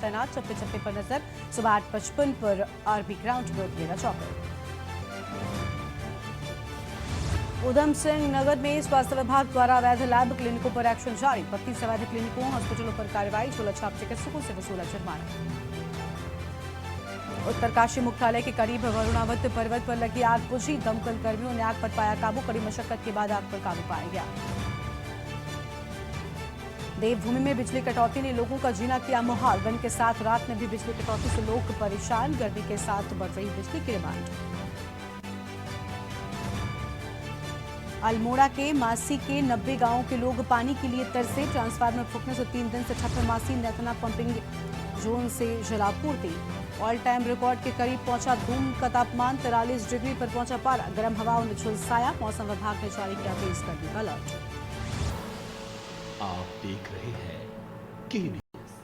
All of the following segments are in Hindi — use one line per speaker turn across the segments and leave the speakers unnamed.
तैनात, चप्पे चप्पे पर नजर। सुबह 8:55 पर आरबी ग्राउंड में उतरेगा चौपर। उधम सिंह नगर में स्वास्थ्य विभाग द्वारा अवैध लैब क्लिनिकों पर एक्शन जारी। 32 अवैध क्लिनिकों हॉस्पिटलों पर कार्रवाई, झोला छाप चिकित्सकों से वसूला जुर्माना। उत्तरकाशी मुख्यालय के करीब वरुणावत पर्वत पर लगी आग बुझी, दमकल कर्मियों ने आग पर पाया काबू। कड़ी मशक्कत के बाद आग पर काबू पाया गया। देवभूमि में बिजली कटौती ने लोगों का जीना किया मुहाल। दिन के साथ रात में भी बिजली कटौती से लोग परेशान, गर्मी के साथ बढ़ रही बिजली की डिमांड। अल्मोड़ा के मासी के 90 गांवों के लोग पानी के लिए तरसे। ट्रांसफार्मर फूकने से 3 दिन से ठप है मासी। नेतना पंपिंग जोन से जलापूर्ति। ऑल टाइम रिकॉर्ड के करीब पहुंचा धूम का तापमान, 43 डिग्री पर पहुंचा पारा। गर्म हवाओं ने झुलसाया, मौसम विभाग ने जारी किया तेज गर्मी का अलर्ट।
आप देख रहे हैं के न्यूज़,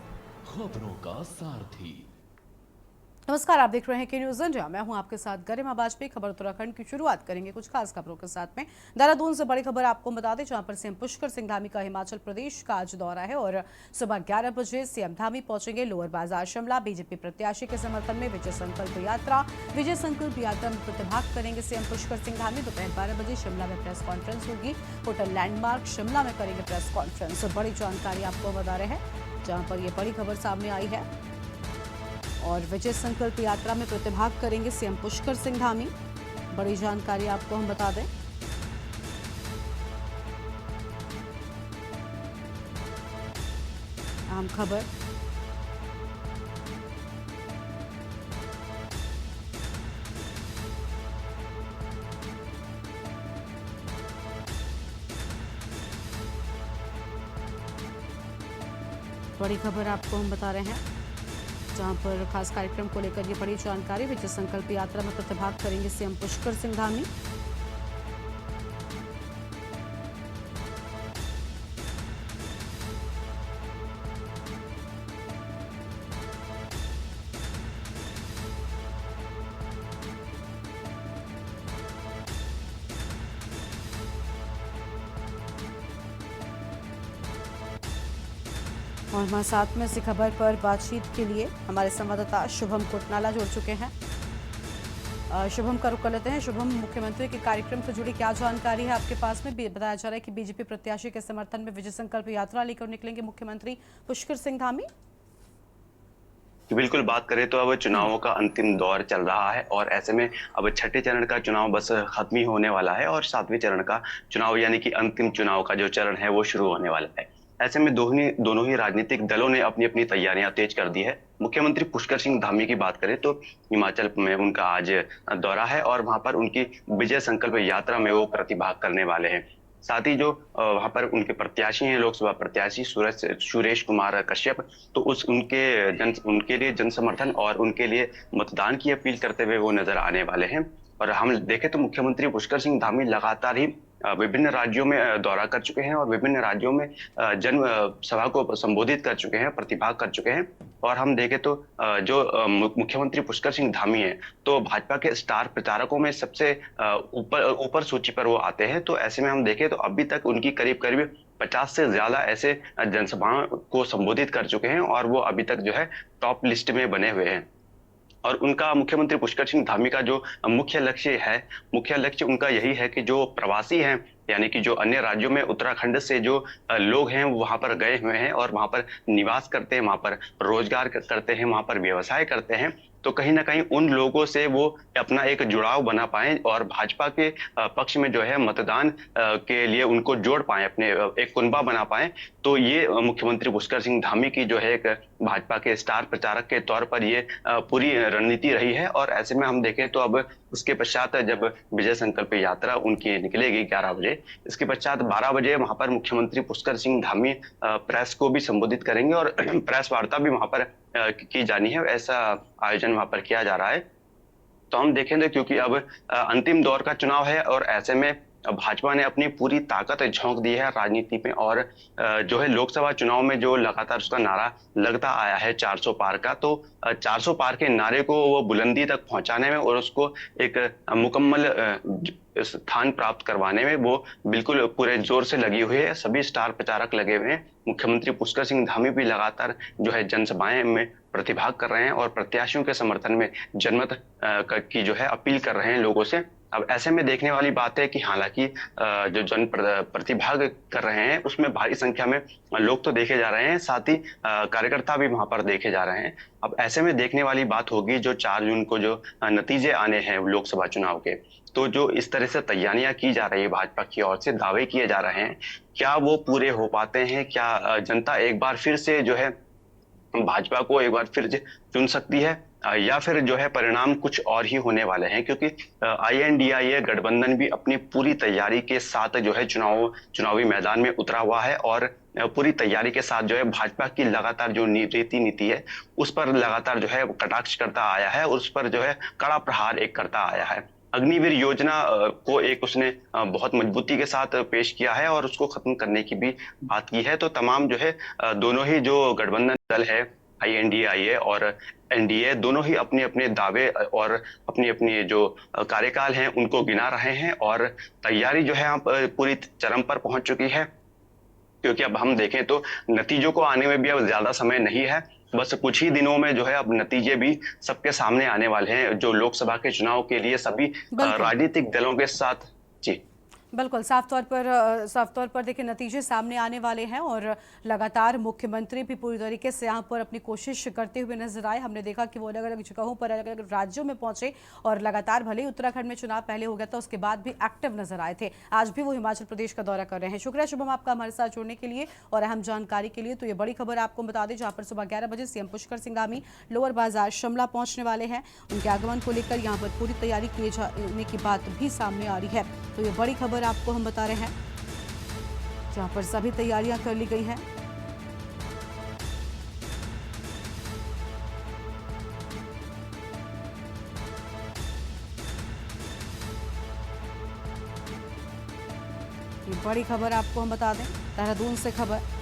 खबरों का सारथी।
नमस्कार, आप देख रहे हैं के न्यूज इंडिया। मैं हूं आपके साथ गरिमा वाजपेयी। खबर उत्तराखंड की शुरुआत करेंगे कुछ खास खबरों के साथ में। देहरादून से बड़ी खबर आपको बता दें, जहां पर सीएम पुष्कर सिंह धामी का हिमाचल प्रदेश का आज दौरा है और सुबह 11 बजे सीएम धामी पहुंचेंगे लोअर बाजार शिमला। बीजेपी प्रत्याशी के समर्थन में विजय संकल्प यात्रा में प्रतिभाग करेंगे सीएम पुष्कर सिंह धामी। दोपहर 12 बजे शिमला में प्रेस कॉन्फ्रेंस होगी। होटल लैंडमार्क शिमला में करेंगे प्रेस कॉन्फ्रेंस। और बड़ी जानकारी आपको बता रहे हैं, जहां पर यह बड़ी खबर सामने आई है और विजय संकल्प यात्रा में प्रतिभाग करेंगे सीएम पुष्कर सिंह धामी। बड़ी जानकारी आपको हम बता दें, अहम खबर। बड़ी खबर आपको हम बता रहे हैं, जहां पर खास कार्यक्रम को लेकर ये बड़ी जानकारी। विजय संकल्प यात्रा में प्रतिभाग करेंगे सीएम पुष्कर सिंह धामी। और हमारे साथ में इसी खबर पर बातचीत के लिए हमारे संवाददाता शुभम कोटनाला जुड़ चुके हैं। शुभम का रुख कर लेते हैं। शुभम, मुख्यमंत्री के कार्यक्रम से जुड़ी क्या जानकारी है आपके पास में? बताया जा रहा है कि बीजेपी प्रत्याशी के समर्थन में विजय संकल्प यात्रा लेकर निकलेंगे मुख्यमंत्री पुष्कर सिंह धामी।
बिल्कुल, बात करें तो अब चुनावों का अंतिम दौर चल रहा है और ऐसे में अब छठे चरण का चुनाव बस खत्म ही होने वाला है और 7वें चरण का चुनाव यानी कि अंतिम चुनाव का जो चरण है वो शुरू होने वाला है। ऐसे में दोनों ही राजनीतिक दलों ने अपनी अपनी तैयारियां तेज कर दी है। मुख्यमंत्री पुष्कर सिंह धामी की बात करें तो हिमाचल में उनका आज दौरा है और वहां पर उनकी विजय संकल्प यात्रा में वो प्रतिभाग करने वाले हैं। साथ ही जो वहां पर उनके प्रत्याशी हैं, लोकसभा प्रत्याशी सुरेश कुमार कश्यप, तो उनके लिए जन समर्थन और उनके लिए मतदान की अपील करते हुए वो नजर आने वाले हैं। और हम देखें तो मुख्यमंत्री पुष्कर सिंह धामी लगातार ही विभिन्न राज्यों में दौरा कर चुके हैं और विभिन्न राज्यों में जन सभा को संबोधित कर चुके हैं, प्रतिभाग कर चुके हैं। और हम देखें तो जो मुख्यमंत्री पुष्कर सिंह धामी है तो भाजपा के स्टार प्रचारकों में सबसे ऊपर सूची पर वो आते हैं। तो ऐसे में हम देखें तो अभी तक उनकी करीब करीब 50 से ज्यादा ऐसे जनसभाओं को संबोधित कर चुके हैं और वो अभी तक जो है टॉप लिस्ट में बने हुए हैं। और उनका मुख्यमंत्री पुष्कर सिंह धामी का जो मुख्य लक्ष्य उनका यही है कि जो प्रवासी हैं यानी कि जो अन्य राज्यों में उत्तराखंड से जो लोग हैं वहां पर गए हुए हैं और वहां पर निवास करते हैं, वहां पर रोजगार करते हैं, वहां पर व्यवसाय करते हैं, तो कहीं ना कहीं उन लोगों से वो अपना एक जुड़ाव बना पाए और भाजपा के पक्ष में जो है मतदान के लिए उनको जोड़ पाए, अपने एक कुनबा बना पाए। तो ये मुख्यमंत्री पुष्कर सिंह धामी की जो है एक भाजपा के स्टार प्रचारक के तौर पर ये पूरी रणनीति रही है। और ऐसे में हम देखें तो अब उसके पश्चात जब विजय संकल्प यात्रा उनकी निकलेगी 11 बजे, इसके पश्चात 12 बजे वहां पर मुख्यमंत्री पुष्कर सिंह धामी प्रेस को भी संबोधित करेंगे और प्रेस वार्ता भी वहां पर की जानी है। ऐसा आयोजन वहां पर किया जा रहा है। तो हम देखेंगे क्योंकि अब अंतिम दौर का चुनाव है और ऐसे में भाजपा ने अपनी पूरी ताकत झोंक दी है राजनीति में और जो है लोकसभा चुनाव में जो लगातार उसका नारा लगता आया है 400 पार का, तो 400 पार के नारे को वो बुलंदी तक पहुंचाने में और उसको एक मुकम्मल स्थान प्राप्त करवाने में वो बिल्कुल पूरे जोर से लगी हुई है। सभी स्टार प्रचारक लगे हुए हैं। मुख्यमंत्री पुष्कर सिंह धामी भी लगातार जो है जनसभाएं में प्रतिभाग कर रहे हैं और प्रत्याशियों के समर्थन में जनमत की जो है अपील कर रहे हैं लोगों से। अब ऐसे में देखने वाली बात है कि हालांकि जो जन प्रतिभाग कर रहे हैं उसमें भारी संख्या में लोग तो देखे जा रहे हैं, साथ ही कार्यकर्ता भी वहां पर देखे जा रहे हैं। अब ऐसे में देखने वाली बात होगी जो 4 जून को जो नतीजे आने हैं लोकसभा चुनाव के, तो जो इस तरह से तैयारियां की जा रही है भाजपा की ओर से, दावे किए जा रहे हैं, क्या वो पूरे हो पाते हैं? क्या जनता एक बार फिर से जो है भाजपा को एक बार फिर चुन सकती है, या फिर जो है परिणाम कुछ और ही होने वाले हैं? क्योंकि INDIA गठबंधन भी अपनी पूरी तैयारी के साथ जो है चुनावी मैदान में उतरा हुआ है और पूरी तैयारी के साथ जो है भाजपा की लगातार जो नीति है उस पर लगातार जो है कटाक्ष करता आया है और उस पर जो है कड़ा प्रहार एक करता आया है। अग्निवीर योजना को एक उसने बहुत मजबूती के साथ पेश किया है और उसको खत्म करने की भी बात की है। तो तमाम जो है दोनों ही जो गठबंधन दल है INDIA और NDA, दोनों ही अपने अपने दावे और अपनी अपनी जो कार्यकाल हैं उनको गिना रहे हैं और तैयारी जो है पूरी चरम पर पहुंच चुकी है। क्योंकि अब हम देखें तो नतीजों को आने में भी अब ज्यादा समय नहीं है, बस कुछ ही दिनों में जो है अब नतीजे भी सबके सामने आने वाले हैं जो लोकसभा के चुनाव के लिए सभी राजनीतिक दलों के साथ। जी
बिल्कुल, साफ तौर पर देखिए नतीजे सामने आने वाले हैं और लगातार मुख्यमंत्री भी पूरी तरीके से यहाँ पर अपनी कोशिश करते हुए नजर आए। हमने देखा कि वो अलग अलग जगहों पर अलग अलग राज्यों में पहुंचे और लगातार, भले ही उत्तराखंड में चुनाव पहले हो गया था उसके बाद भी एक्टिव नजर आए थे। आज भी वो हिमाचल प्रदेश का दौरा कर रहे हैं। शुक्रिया शुभम आपका हमारे साथ जुड़ने के लिए और अहम जानकारी के लिए। तो ये बड़ी खबर आपको बता दें, जहाँ पर सुबह 11 बजे CM पुष्कर सिंह धामी लोअर बाजार शिमला पहुंचने वाले हैं। उनके आगमन को लेकर यहाँ पर पूरी तैयारी किए जाने की बात भी सामने आ रही है। तो ये बड़ी खबर आपको हम बता रहे हैं, जहां पर सभी तैयारियां कर ली गई हैं। ये बड़ी खबर आपको हम बता दें, देहरादून से खबर।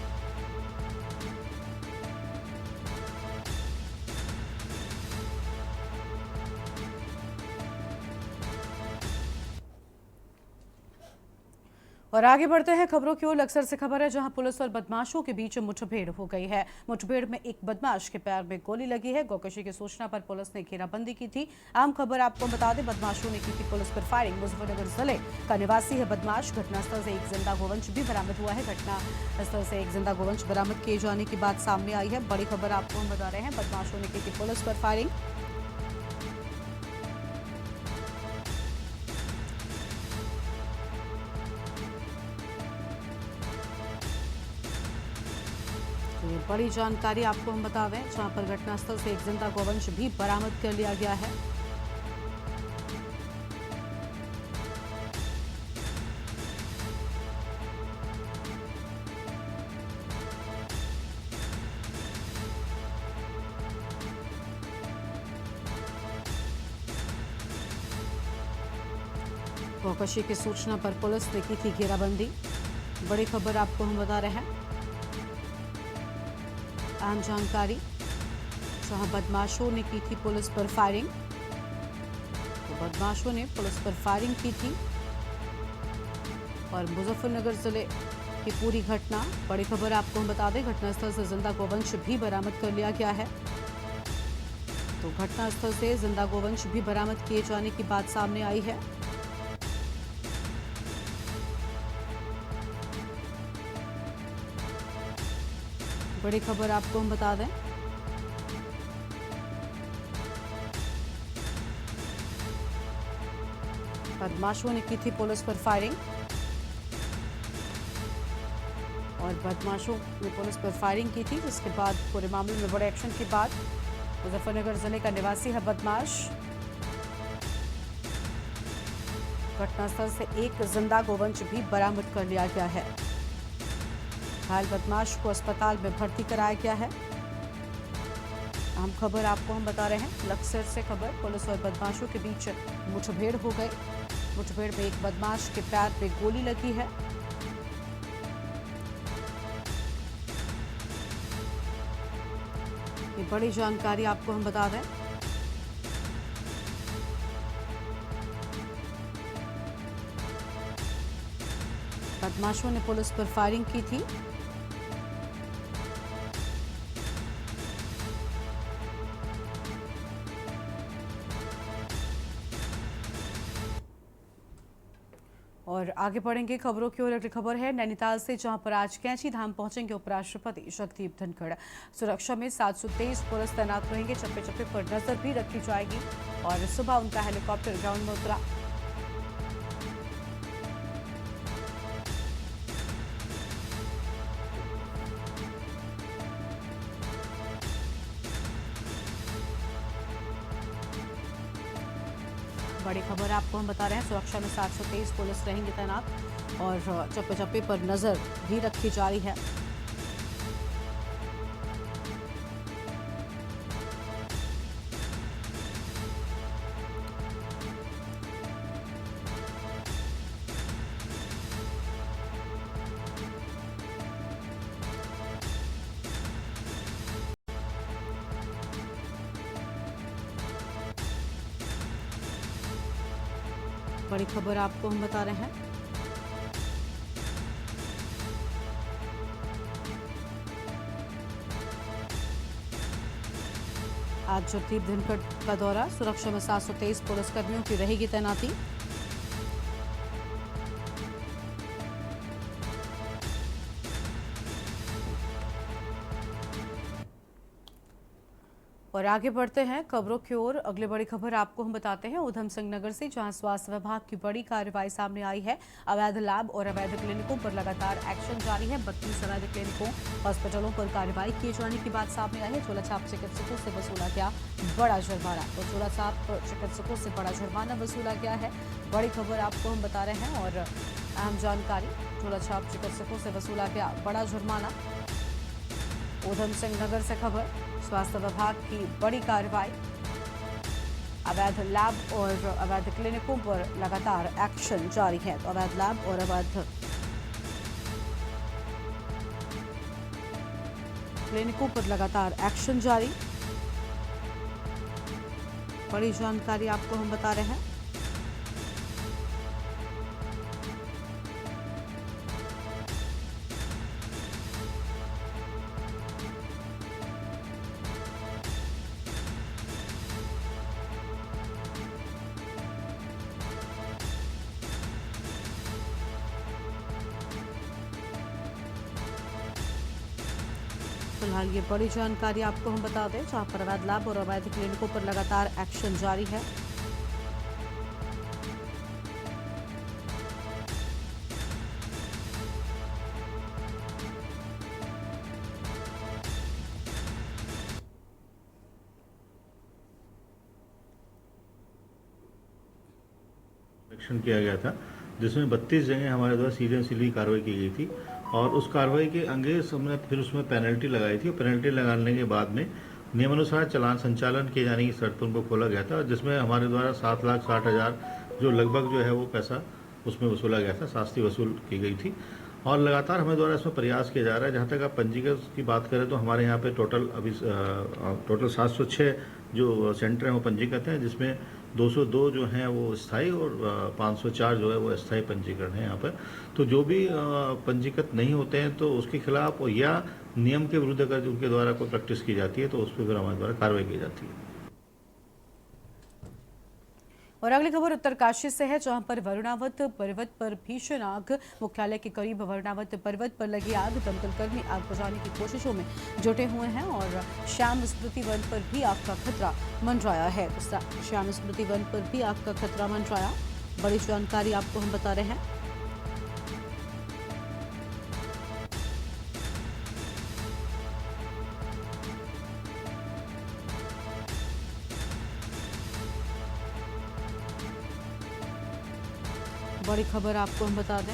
और आगे बढ़ते हैं खबरों की ओर। अक्सर से खबर है जहां पुलिस और बदमाशों के बीच मुठभेड़ हो गई है। मुठभेड़ में एक बदमाश के पैर में गोली लगी है। गौकशी की सूचना पर पुलिस ने घेराबंदी की थी। आम खबर आपको बता दें, बदमाशों ने की थी पुलिस पर फायरिंग। मुजफ्फरनगर जिले का निवासी है बदमाश। घटनास्थल से एक जिंदा गोवंश भी बरामद हुआ है। घटनास्थल से एक जिंदा गोवंश बरामद किए जाने की बात सामने आई है। बड़ी खबर आपको हम बता रहे हैं, बदमाशों ने की थी पुलिस पर फायरिंग। ये बड़ी जानकारी आपको हम बता दें, जहां पर घटनास्थल से एक जिंदा गोवंश भी बरामद कर लिया गया है। गौकशी की सूचना पर पुलिस ने की थी घेराबंदी। बड़ी खबर आपको हम बता रहे हैं, अहम जानकारी, जहां बदमाशों ने की थी पुलिस पर फायरिंग। तो बदमाशों ने पुलिस पर फायरिंग की थी और मुजफ्फरनगर जिले की पूरी घटना। बड़ी खबर आपको हम बता दें, घटनास्थल से जिंदा गोवंश भी बरामद कर लिया गया है। तो घटनास्थल से जिंदा गोवंश भी बरामद किए जाने की बात सामने आई है। बड़ी खबर आपको हम बता दें, बदमाशों ने की थी पुलिस पर फायरिंग और बदमाशों ने पुलिस पर फायरिंग की थी, जिसके बाद पूरे मामले में बड़े एक्शन के बाद मुजफ्फरनगर जिले का निवासी है बदमाश। घटनास्थल से एक जिंदा गोवंश भी बरामद कर लिया गया है। घायल बदमाश को अस्पताल में भर्ती कराया गया है। अहम खबर आपको हम बता रहे हैं, लक्सर से खबर, पुलिस और बदमाशों के बीच मुठभेड़ हो गई। मुठभेड़ में एक बदमाश के पैर पे गोली लगी है। ये बड़ी जानकारी आपको हम बता दें, बदमाशों ने पुलिस पर फायरिंग की थी। और आगे बढ़ेंगे खबरों की ओर। अगली खबर है नैनीताल से, जहां पर आज कैंची धाम पहुंचेंगे उपराष्ट्रपति जगदीप धनखड़। सुरक्षा में 723 पुलिस तैनात रहेंगे। चप्पे चप्पे पर नजर भी रखी जाएगी और सुबह उनका हेलीकॉप्टर ग्राउंड में उतरा। बड़ी खबर आपको हम बता रहे हैं, सुरक्षा में 723 पुलिस रहेंगे तैनात और चप्पे चप्पे पर नजर भी रखी जा रही है। बड़ी खबर आपको हम बता रहे हैं, आज जगदीप धनखड़ का दौरा। सुरक्षा में 723 पुलिसकर्मियों की रहेगी तैनाती। और आगे बढ़ते हैं खबरों की ओर। अगली बड़ी खबर आपको हम बताते हैं उधम सिंह नगर से, जहां स्वास्थ्य विभाग की बड़ी कार्रवाई सामने आई है। अवैध लैब और अवैध क्लिनिकों पर लगातार एक्शन जारी है। 32 अवैध क्लिनिकों, हॉस्पिटलों पर कार्रवाई किए जाने की बात सामने आई है। झोलाछाप चिकित्सकों से वसूला गया बड़ा जुर्माना। तो झोलाछाप चिकित्सकों से बड़ा जुर्माना वसूला गया है। बड़ी खबर आपको हम बता रहे हैं और अहम जानकारी, झोलाछाप चिकित्सकों से वसूला गया बड़ा जुर्माना। उधम सिंह नगर से खबर, स्वास्थ्य विभाग की बड़ी कार्रवाई। अवैध लैब और अवैध क्लिनिकों पर लगातार एक्शन जारी है। तो अवैध लैब और अवैध क्लिनिकों पर लगातार एक्शन जारी। बड़ी जानकारी आपको हम बता रहे हैं। फिलहाल ये बड़ी जानकारी आपको हम बता दें, जहां पर अवैध लैब और अवैध क्लिनिकों पर लगातार एक्शन जारी है।
एक्शन किया गया था, जिसमें 32 जगह हमारे द्वारा सीरियसली कार्रवाई की गई थी और उस कार्रवाई के अंगेज हमने फिर उसमें पेनल्टी लगाई थी। और पेनल्टी लगाने के बाद में नियमानुसार चालान संचालन किए जाने की शर्त पर उनको खोला गया था, जिसमें हमारे द्वारा 7,60,000 जो लगभग जो है वो पैसा उसमें वसूला गया था, शास्ति वसूल की गई थी। और लगातार हमारे द्वारा इसमें प्रयास किया जा रहा है। जहाँ तक आप पंजीकृत की बात करें तो हमारे यहाँ पे टोटल 706 जो सेंटर हैं वो पंजीकृत हैं, जिसमें 202 जो हैं वो स्थायी और 504 जो है वो अस्थायी पंजीकरण है यहाँ पर। तो जो भी पंजीकृत नहीं होते हैं तो उसके खिलाफ या नियम के विरुद्ध अगर उनके द्वारा कोई प्रैक्टिस की जाती है तो उस पर फिर हमारे द्वारा कार्रवाई की जाती है।
और अगली खबर उत्तरकाशी से है, जहां पर वरुणावत पर्वत पर भीषण आग। मुख्यालय के करीब वरुणावत पर्वत पर लगी आग। दमकल कर्मी आग बुझाने की कोशिशों में जुटे हुए हैं और श्याम स्मृति वन पर भी आग का खतरा मंडराया है। श्याम स्मृति वन पर भी आग का खतरा मंडराया। बड़ी जानकारी आपको हम बता रहे हैं। बड़ी खबर आपको हम बता दें,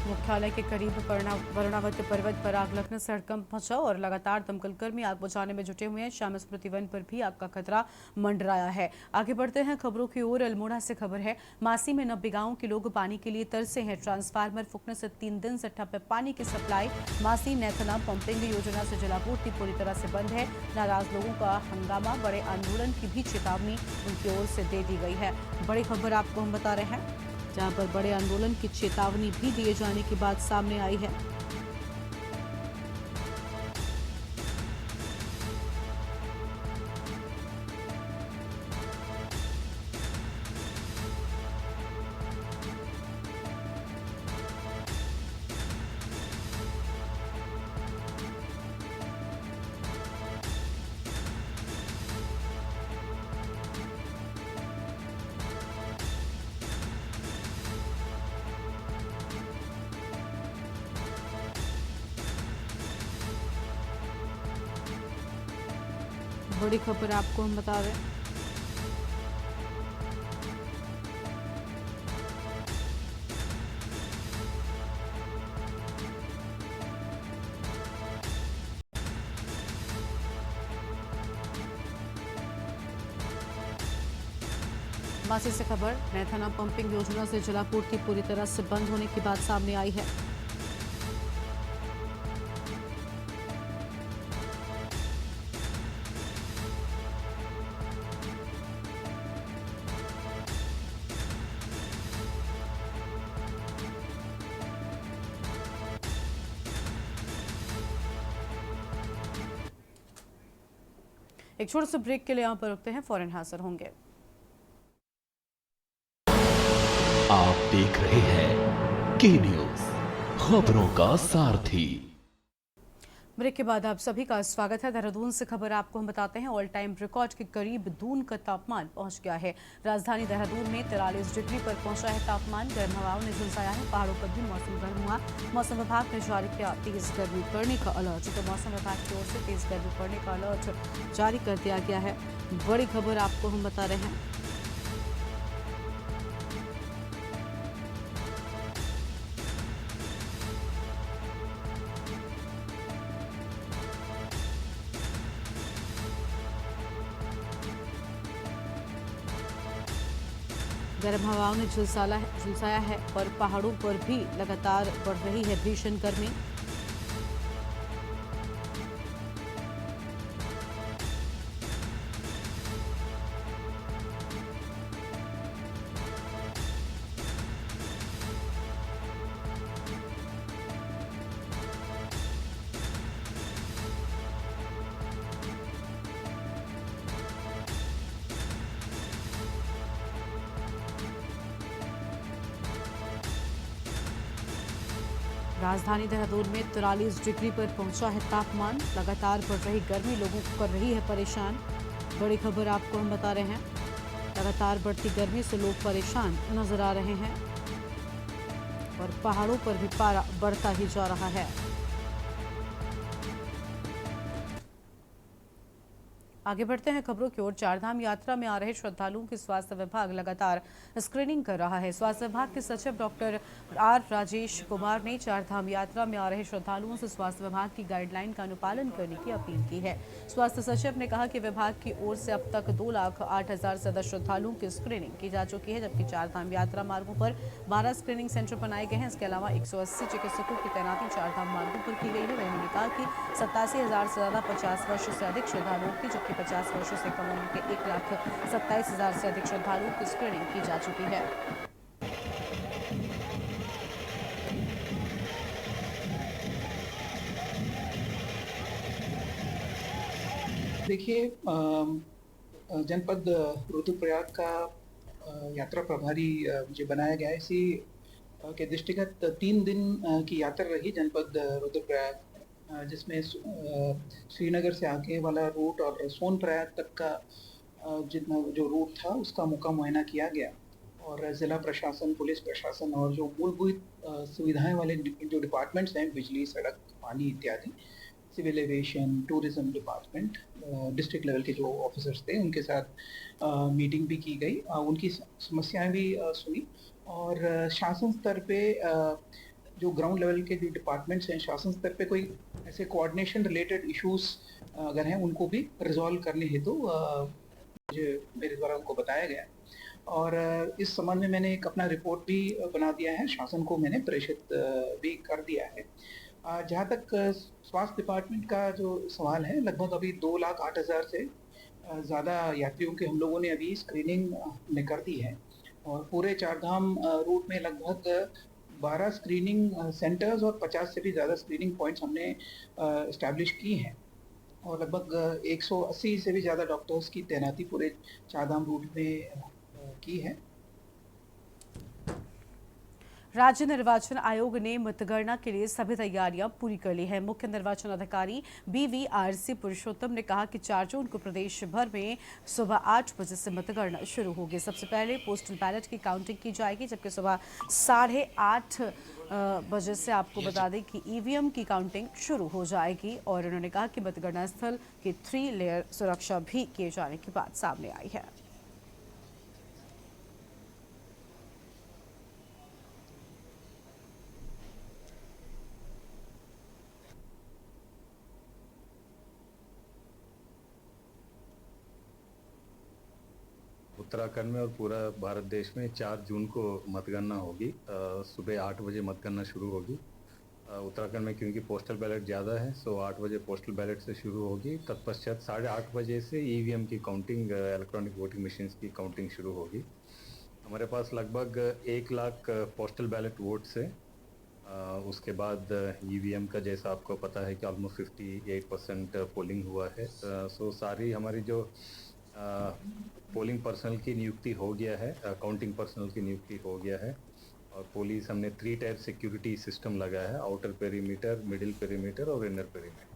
मुख्यालय के करीब वरुणावत पर्वत पर आग लगने से हड़कंप मचा और लगातार दमकल कर्मी आग बुझाने में जुटे हुए हैं। श्याम स्मृति वन पर भी आग का खतरा मंडराया है। आगे बढ़ते हैं खबरों की ओर। अल्मोड़ा से खबर है, मासी में 90 गांवों के लोग पानी के लिए तरसे हैं। ट्रांसफार्मर फूकने से 3 दिन से ठप है पानी की सप्लाई। मासी नैथना पंपिंग योजना से जलापूर्ति पूरी तरह से बंद है। नाराज लोगों का हंगामा, बड़े आंदोलन की भी चेतावनी उनकी ओर से दे दी गई है। बड़ी खबर आपको हम बता रहे हैं, जहां पर बड़े आंदोलन की चेतावनी भी दिए जाने की बात सामने आई है। बड़ी खबर आपको हम बता रहे हैं। मासी से खबर, नैथना पंपिंग योजना से जलापूर्ति पूरी तरह से बंद होने की बात सामने आई है। एक छोटे से ब्रेक के लिए यहाँ पर रुकते हैं, फौरन हाजिर होंगे।
आप देख रहे हैं के न्यूज, खबरों का सारथी।
ब्रेक के बाद आप सभी का स्वागत है। देहरादून से खबर आपको हम बताते हैं, ऑल टाइम रिकॉर्ड के करीब दून का तापमान पहुंच गया है। राजधानी देहरादून में 43 डिग्री पर पहुंचा है तापमान। गर्म हवाओं ने झुलसाया है, पहाड़ों पर भी मौसम गर्म हुआ। मौसम विभाग ने जारी किया तेज गर्मी पड़ने का अलर्ट। तो मौसम विभाग की ओर से तेज गर्मी पड़ने का अलर्ट जारी कर दिया गया है। बड़ी खबर आपको हम बता रहे हैं। गर्म हवाओं ने झुलसाया है और पहाड़ों पर भी लगातार बढ़ रही है भीषण गर्मी। राजधानी देहरादून में 43 डिग्री पर पहुंचा है तापमान। लगातार बढ़ रही गर्मी लोगों को कर रही है परेशान। बड़ी खबर आपको हम बता रहे हैं, लगातार बढ़ती गर्मी से लोग परेशान नजर आ रहे हैं और पहाड़ों पर भी पारा बढ़ता ही जा रहा है। आगे बढ़ते हैं खबरों की ओर। चारधाम यात्रा में आ रहे श्रद्धालुओं की स्वास्थ्य विभाग लगातार स्क्रीनिंग कर रहा है। स्वास्थ्य विभाग के सचिव डॉक्टर आर राजेश कुमार ने चारधाम यात्रा में आ रहे श्रद्धालुओं से स्वास्थ्य विभाग की गाइडलाइन का अनुपालन करने की अपील की है। स्वास्थ्य सचिव ने कहा कि विभाग की ओर से अब तक 2,08,000 से अधिक श्रद्धालुओं की स्क्रीनिंग की जा चुकी है, जबकि चारधाम यात्रा मार्गों पर 12 स्क्रीनिंग सेंटर बनाए गए हैं। इसके अलावा 180 चिकित्सकों की तैनाती चारधाम मार्गों पर की गई है। उन्होंने कहा कि 87,000 से ज्यादा 50 वर्ष से अधिक श्रद्धालुओं की, जबकि 50 वर्षों से कम उम्र के 1,27,000 से अधिक श्रद्धालुओं की स्क्रीनिंग की जा चुकी है।
देखिए, जनपद रुद्रप्रयाग का यात्रा प्रभारी मुझे बनाया गया है। इसी के दृष्टिगत 3 दिन की यात्रा रही जनपद रुद्रप्रयाग, जिसमें श्रीनगर से आगे वाला रूट और सोनप्रयाग तक का जितना जो रूट था उसका मौका मुआयना किया गया और ज़िला प्रशासन, पुलिस प्रशासन और जो मूलभूत सुविधाएं वाले जो डिपार्टमेंट्स हैं, बिजली, सड़क, पानी इत्यादि, civil aviation, tourism department, district level के जो ऑफिसर्स थे उनके साथ मीटिंग भी की गई, उनकी समस्याएं भी सुनी और शासन स्तर पे जो ग्राउंड लेवल के जो डिपार्टमेंट्स हैं शासन स्तर पे कोई ऐसे कोऑर्डिनेशन रिलेटेड इश्यूज अगर हैं उनको भी रिजॉल्व करने हेतु मुझे मेरे द्वारा उनको बताया गया और इस संबंध में मैंने एक अपना रिपोर्ट भी बना दिया है, शासन को मैंने प्रेषित भी कर दिया है। जहाँ तक स्वास्थ्य डिपार्टमेंट का जो सवाल है, लगभग अभी 2,08,000 से ज़्यादा यात्रियों की हम लोगों ने अभी स्क्रीनिंग में कर दी है और पूरे चारधाम रूट में लगभग 12 स्क्रीनिंग सेंटर्स और 50 से भी ज़्यादा स्क्रीनिंग पॉइंट्स हमने एस्टैब्लिश की हैं और लगभग 180 से भी ज़्यादा डॉक्टर्स की तैनाती पूरे चारधाम रूट में की है।
राज्य निर्वाचन आयोग ने मतगणना के लिए सभी तैयारियां पूरी कर ली है। मुख्य निर्वाचन अधिकारी BVRC पुरुषोत्तम ने कहा कि 4 जून को प्रदेश भर में सुबह 8 बजे से मतगणना शुरू होगी। सबसे पहले पोस्टल बैलेट की काउंटिंग की जाएगी, जबकि सुबह 8:30 बजे से आपको बता दें कि EVM की काउंटिंग शुरू हो जाएगी। और उन्होंने कहा कि मतगणना स्थल की 3 लेयर सुरक्षा भी किए जाने की बात सामने आई है।
उत्तराखंड में और पूरा भारत देश में 4 जून को मतगणना होगी। सुबह 8 बजे मतगणना शुरू होगी। उत्तराखंड में क्योंकि पोस्टल बैलेट ज़्यादा है, सो 8 बजे पोस्टल बैलेट से शुरू होगी। तत्पश्चात 8:30 बजे से EVM की काउंटिंग, इलेक्ट्रॉनिक वोटिंग मशीन्स की काउंटिंग शुरू होगी। हमारे पास लगभग 1 लाख पोस्टल बैलेट वोट्स है। उसके बाद EVM का जैसा आपको पता है कि ऑलमोस्ट 58% पोलिंग हुआ है। सो सारी हमारी जो पोलिंग पर्सनल की नियुक्ति हो गया है, काउंटिंग पर्सनल की नियुक्ति हो गया है और पुलिस हमने 3 टायर सिक्योरिटी सिस्टम लगाया है, आउटर पेरीमीटर, मिडिल पेरीमीटर और इनर पेरीमीटर।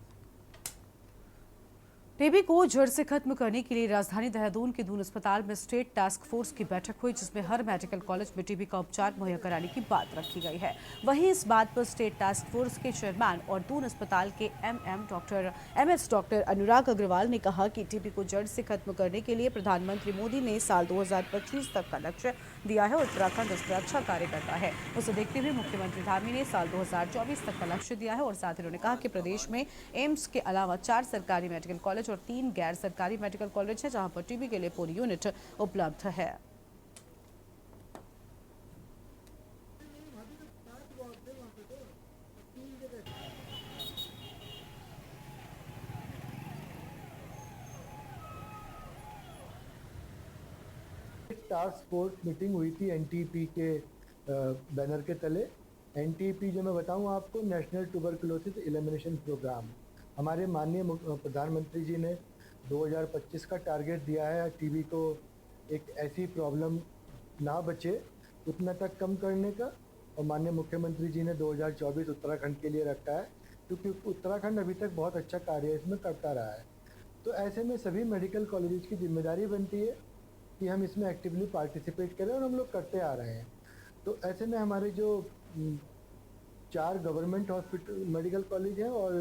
टीबी को जड़ से खत्म करने के लिए राजधानी देहरादून के दून अस्पताल में स्टेट टास्क फोर्स की बैठक हुई, जिसमें हर मेडिकल कॉलेज में टीबी का उपचार मुहैया कराने की बात रखी गई है। वहीं इस बात पर स्टेट टास्क फोर्स के चेयरमैन और दून अस्पताल के MS डॉक्टर अनुराग अग्रवाल ने कहा कि टीबी को जड़ से खत्म करने के लिए प्रधानमंत्री मोदी ने साल 2025 तक का लक्ष्य दिया है और उत्तराखंड इस पर अच्छा कार्य करता है। उसे देखते हुए मुख्यमंत्री धामी ने साल 2024 तक का लक्ष्य दिया है और साथ ही उन्होंने कहा कि प्रदेश में एम्स के अलावा 4 सरकारी मेडिकल कॉलेज और 3 गैर सरकारी मेडिकल कॉलेज है, जहां पर टीबी के लिए पूरी यूनिट उपलब्ध है।
टास्क फोर्स मीटिंग हुई थी NTP के बैनर के तले। NTP जो मैं बताऊं आपको, नेशनल ट्यूबरकुलोसिस एलिमिनेशन प्रोग्राम। हमारे माननीय प्रधानमंत्री जी ने 2025 का टारगेट दिया है टीबी को एक ऐसी प्रॉब्लम ना बचे उतना तक कम करने का, और माननीय मुख्यमंत्री जी ने 2024 उत्तराखंड के लिए रखा है, क्योंकि उत्तराखंड अभी तक बहुत अच्छा कार्य इसमें करता रहा है। तो ऐसे में सभी मेडिकल कॉलेज की जिम्मेदारी बनती है कि हम इसमें एक्टिवली पार्टिसिपेट करें और हम लोग करते आ रहे हैं। तो ऐसे में हमारे जो 4 गवर्नमेंट हॉस्पिटल मेडिकल कॉलेज हैं और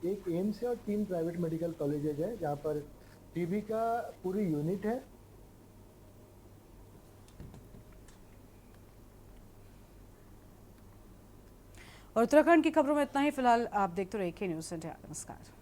1 एम्स है और 3 प्राइवेट मेडिकल कॉलेजेज हैं जहाँ पर टीबी का पूरी यूनिट है।
और उत्तराखंड की खबरों में इतना ही। फिलहाल आप देखते रहिए K News India। नमस्कार।